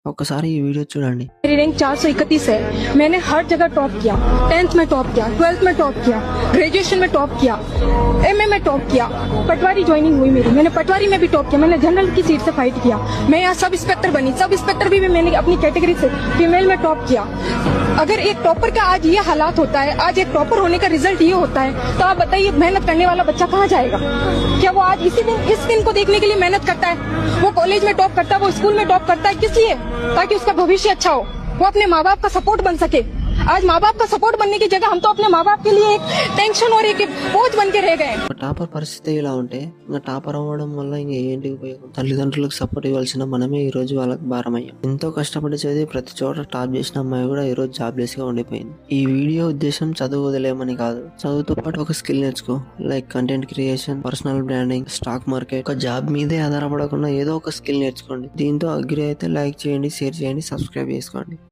ఒక్కసారి ఈ వీడియో చూడండి. मेरी रैंक 431 है। मैंने हर जगह टॉप किया। 10th में टॉप किया, 12th में टॉप किया, ग्रेजुएशन में टॉप किया, एमए में टॉप किया। पटवारी ज्वाइनिंग हुई मेरी, मैंने पटवारी में भी टॉप किया। मैंने जनरल की सीट से फाइट किया। मैं यहाँ सब इंस्पेक्टर बनी। सब इंस्पेक्टर भी मैंने अपनी कैटेगरी से फीमेल में टॉप किया। अगर एक टॉपर का आज ये हालात होता है, आज एक टॉपर होने का रिजल्ट ये होता है, तो आप बताइए मेहनत करने वाला बच्चा कहाँ जाएगा? क्या वो आज इस दिन को देखने के लिए मेहनत करता है? वो कॉलेज में टॉप करता है, वो स्कूल में टॉप करता है, किस लिए? ताकि उसका भविष्य अच्छा हो, वो अपने माँ बाप का सपोर्ट बन सके। आज माँ बाप का सपोर्ट बनने की जगह हम तो अपने माँ बाप के लिए एक टेंशन और एक बोझ बन के रह गए। టాపర్ పరిస్థితి ఇలా ఉంటే ఇంకా టాపర్ అవ్వడం వల్ల ఇంకా ఏంటి ఉపయోగం? తల్లిదండ్రులకు సపోర్ట్ ఇవ్వాల్సిన మనమే ఈ రోజు వాళ్ళకి భారమయ్యాం. ఎంతో కష్టపడి చదివి ప్రతి చోట టాప్ చేసిన అమ్మాయి కూడా ఈ రోజు జాబ్లెస్ గా ఉండిపోయింది. ఈ వీడియో ఉద్దేశం చదువు వదిలేమని కాదు, చదువుతో పాటు ఒక స్కిల్ నేర్చుకో. Like content creation, personal branding, stock market. ఒక జాబ్ మీదే ఆధారపడకుండా ఏదో ఒక స్కిల్ నేర్చుకోండి. దీంతో అగ్రి అయితే లైక్ చేయండి, షేర్ చేయండి, సబ్స్క్రైబ్ చేసుకోండి.